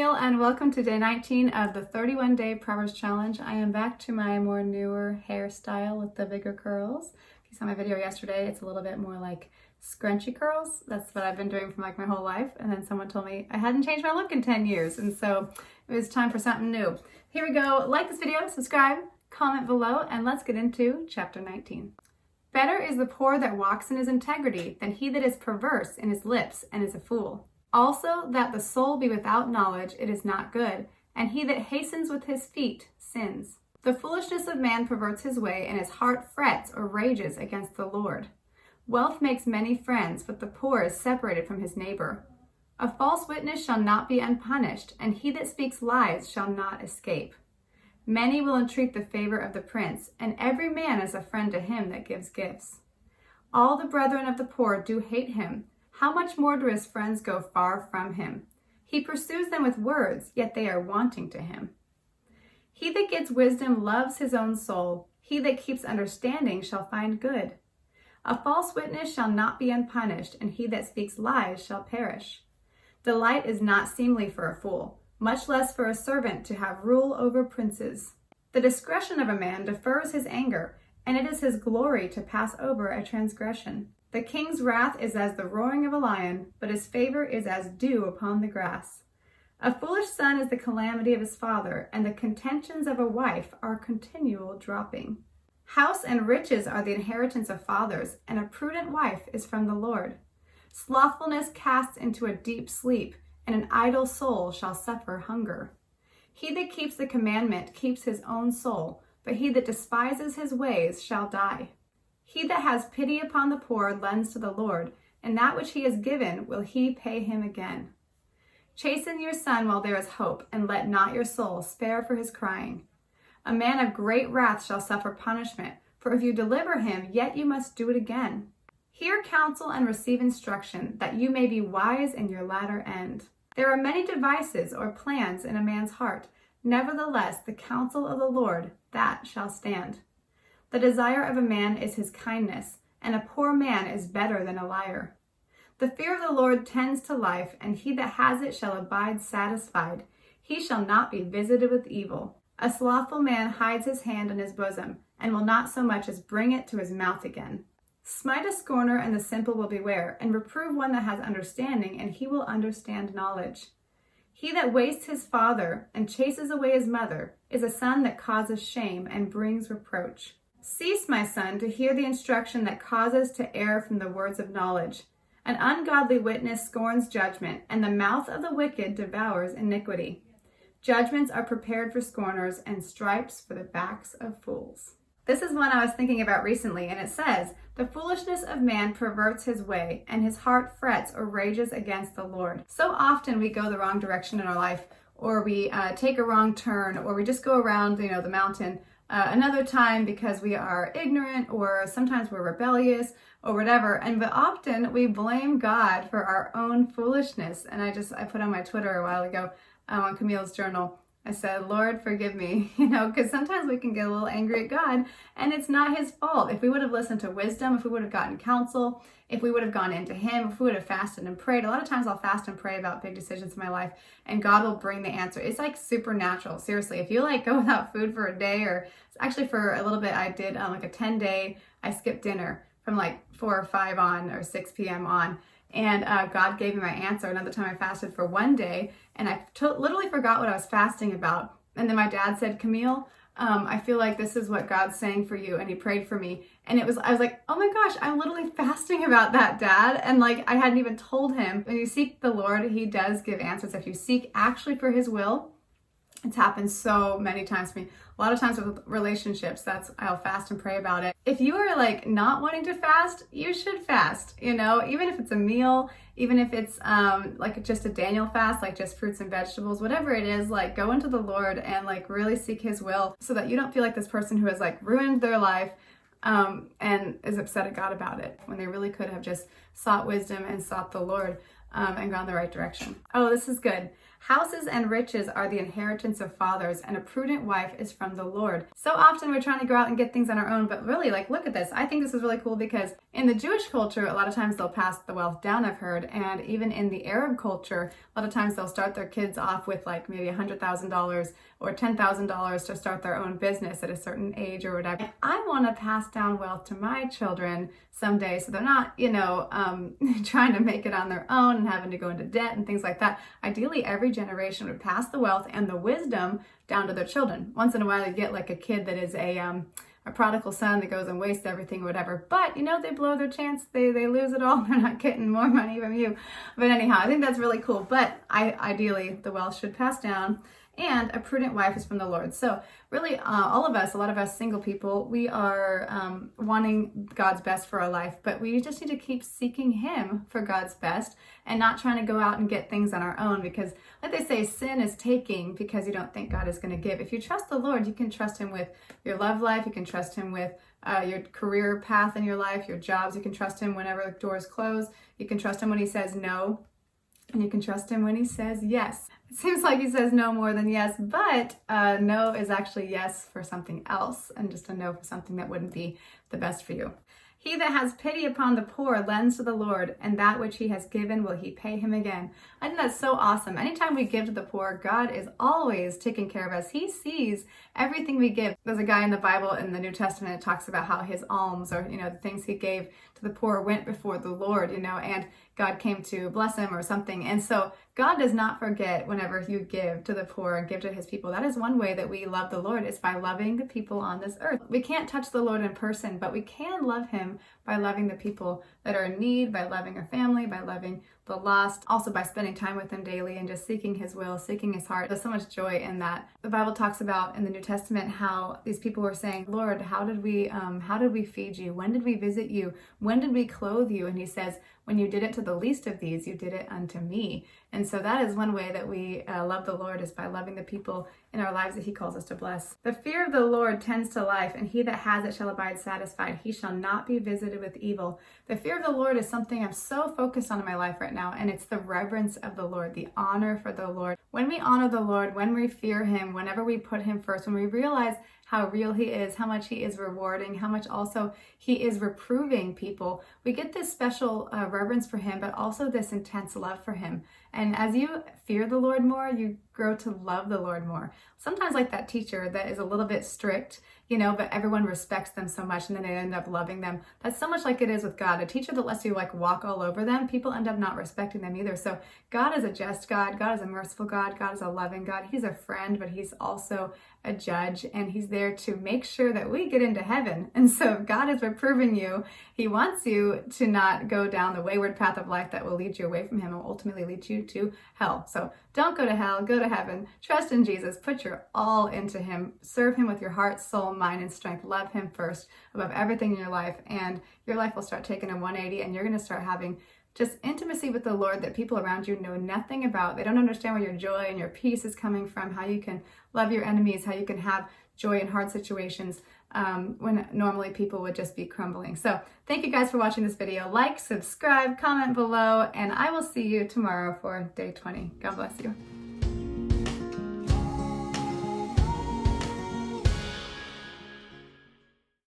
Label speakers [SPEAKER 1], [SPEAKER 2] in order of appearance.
[SPEAKER 1] Camille, and welcome to day 19 of the 31-day Proverbs challenge. I am back to my more newer hairstyle with the bigger curls. If you saw my video yesterday, it's a little bit more like scrunchy curls. That's what I've been doing for like my whole life. And then someone told me I hadn't changed my look in 10 years. And so it was time for something new. Here we go. Like this video, subscribe, comment below, and let's get into chapter 19. Better is the poor that walks in his integrity than he that is perverse in his lips and is a fool. Also, that the soul be without knowledge, it is not good, and he that hastens with his feet sins. The foolishness of man perverts his way, and his heart frets or rages against the Lord. Wealth makes many friends, but the poor is separated from his neighbor. A false witness shall not be unpunished, and he that speaks lies shall not escape. Many will entreat the favor of the prince, and every man is a friend to him that gives gifts. All the brethren of the poor do hate him. How much more do his friends go far from him? He pursues them with words, yet they are wanting to him. He that gets wisdom loves his own soul. He that keeps understanding shall find good. A false witness shall not be unpunished, and he that speaks lies shall perish. Delight is not seemly for a fool, much less for a servant to have rule over princes. The discretion of a man defers his anger, and it is his glory to pass over a transgression. The king's wrath is as the roaring of a lion, but his favor is as dew upon the grass. A foolish son is the calamity of his father, and the contentions of a wife are continual dropping. House and riches are the inheritance of fathers, and a prudent wife is from the Lord. Slothfulness casts into a deep sleep, and an idle soul shall suffer hunger. He that keeps the commandment keeps his own soul, but he that despises his ways shall die. He that has pity upon the poor lends to the Lord, and that which he has given will he pay him again. Chasten your son while there is hope, and let not your soul spare for his crying. A man of great wrath shall suffer punishment, for if you deliver him, yet you must do it again. Hear counsel and receive instruction, that you may be wise in your latter end. There are many devices or plans in a man's heart. Nevertheless, the counsel of the Lord, that shall stand. The desire of a man is his kindness, and a poor man is better than a liar. The fear of the Lord tends to life, and he that has it shall abide satisfied. He shall not be visited with evil. A slothful man hides his hand in his bosom, and will not so much as bring it to his mouth again. Smite a scorner, and the simple will beware, and reprove one that has understanding, and he will understand knowledge. He that wastes his father and chases away his mother is a son that causes shame and brings reproach. Cease, my son, to hear the instruction that causes to err from the words of knowledge. An ungodly witness scorns judgment, and the mouth of the wicked devours iniquity. Judgments are prepared for scorners, and stripes for the backs of fools. This is one I was thinking about recently, and it says, the foolishness of man perverts his way, and his heart frets or rages against the Lord. So often we go the wrong direction in our life, or we take a wrong turn, or we just go around, the mountain another time because we are ignorant, or sometimes we're rebellious, or whatever. But often we blame God for our own foolishness. And I put on my Twitter a while ago on Camille's journal, I said, Lord, forgive me, because sometimes we can get a little angry at God, and it's not his fault. If we would have listened to wisdom, if we would have gotten counsel, if we would have gone into him, if we would have fasted and prayed. A lot of times I'll fast and pray about big decisions in my life, and God will bring the answer. It's like supernatural. Seriously, if you go without food for a day, or actually for a little bit, I did like a 10-day, I skipped dinner from 4 or 5 on, or 6 p.m. on. And God gave me my answer. Another time I fasted for 1 day, and I literally forgot what I was fasting about. And then my dad said, Camille, I feel like this is what God's saying for you. And he prayed for me. And I was like, oh my gosh, I'm literally fasting about that, Dad. And I hadn't even told him. When you seek the Lord, he does give answers. If you seek actually for his will, it's happened so many times for me. A lot of times with relationships, I'll fast and pray about it. If you are not wanting to fast, you should fast, even if it's a meal, even if it's just a Daniel fast, just fruits and vegetables, whatever it is, go into the Lord and really seek his will, so that you don't feel like this person who has ruined their life and is upset at God about it, when they really could have just sought wisdom and sought the Lord. and gone the right direction. Oh, this is good. Houses and riches are the inheritance of fathers, and a prudent wife is from the Lord. So often we're trying to go out and get things on our own, but really, like, look at this. I think this is really cool because in the Jewish culture, a lot of times they'll pass the wealth down, I've heard, and even in the Arab culture, a lot of times they'll start their kids off with like maybe $100,000 or $10,000 to start their own business at a certain age or whatever. I want to pass down wealth to my children someday so they're not, trying to make it on their own and having to go into debt and things like that. Ideally, every generation would pass the wealth and the wisdom down to their children. Once in a while, you get like a kid that is a prodigal son that goes and wastes everything or whatever. But, they blow their chance. They lose it all. They're not getting more money from you. But anyhow, I think that's really cool. But ideally, the wealth should pass down. And a prudent wife is from the Lord. So really, all of us, a lot of us single people, we are wanting God's best for our life, but we just need to keep seeking Him for God's best and not trying to go out and get things on our own, because like they say, sin is taking because you don't think God is going to give. If you trust the Lord, you can trust Him with your love life. You can trust Him with your career path in your life, your jobs. You can trust Him whenever doors close. You can trust Him when He says no. And you can trust Him when He says yes. It seems like He says no more than yes, but no is actually yes for something else, and just a no for something that wouldn't be the best for you. He that has pity upon the poor lends to the Lord, and that which He has given will He pay him again. I think that's so awesome. Anytime we give to the poor, God is always taking care of us. He sees everything we give. There's a guy in the Bible in the New Testament that talks about how his alms, or the things he gave to the poor, went before the Lord, and God came to bless him or something. And so God does not forget whenever you give to the poor and give to His people. That is one way that we love the Lord, is by loving the people on this earth. We can't touch the Lord in person, but we can love Him by loving the people that are in need, by loving our family, by loving the lost, also by spending time with Him daily and just seeking His will, seeking His heart. There's so much joy in that. The Bible talks about in the New Testament how these people were saying, Lord, how did we feed you? When did we visit you? When did we clothe you? And He says, when you did it to the least of these, you did it unto me. And so that is one way that we love the Lord, is by loving the people in our lives that He calls us to bless. The fear of the Lord tends to life, and he that has it shall abide satisfied. He shall not be visited with evil. The fear of the Lord is something I'm so focused on in my life right now, and it's the reverence of the Lord, the honor for the Lord. When we honor the Lord, when we fear Him, whenever we put Him first, when we realize how real He is, how much He is rewarding, how much also He is reproving people, we get this special reverence for Him, but also this intense love for Him. And as you fear the Lord more, you grow to love the Lord more. Sometimes like that teacher that is a little bit strict, but everyone respects them so much and then they end up loving them. That's so much like it is with God. A teacher that lets you walk all over them, people end up not respecting them either. So God is a just God. God is a merciful God. God is a loving God. He's a friend, but He's also a judge, and He's there to make sure that we get into heaven. And so if God is reproving you, He wants you to not go down the wayward path of life that will lead you away from Him and will ultimately lead you to hell. So don't go to hell, go to heaven. Trust in Jesus. Put your all into Him. Serve Him with your heart, soul, mind, and strength. Love Him first above everything in your life, and your life will start taking a 180, and you're going to start having just intimacy with the Lord that people around you know nothing about. They don't understand where your joy and your peace is coming from, how you can love your enemies, how you can have joy in hard situations when normally people would just be crumbling. So thank you guys for watching this video. Like, subscribe, comment below, and I will see you tomorrow for day 20. God bless you.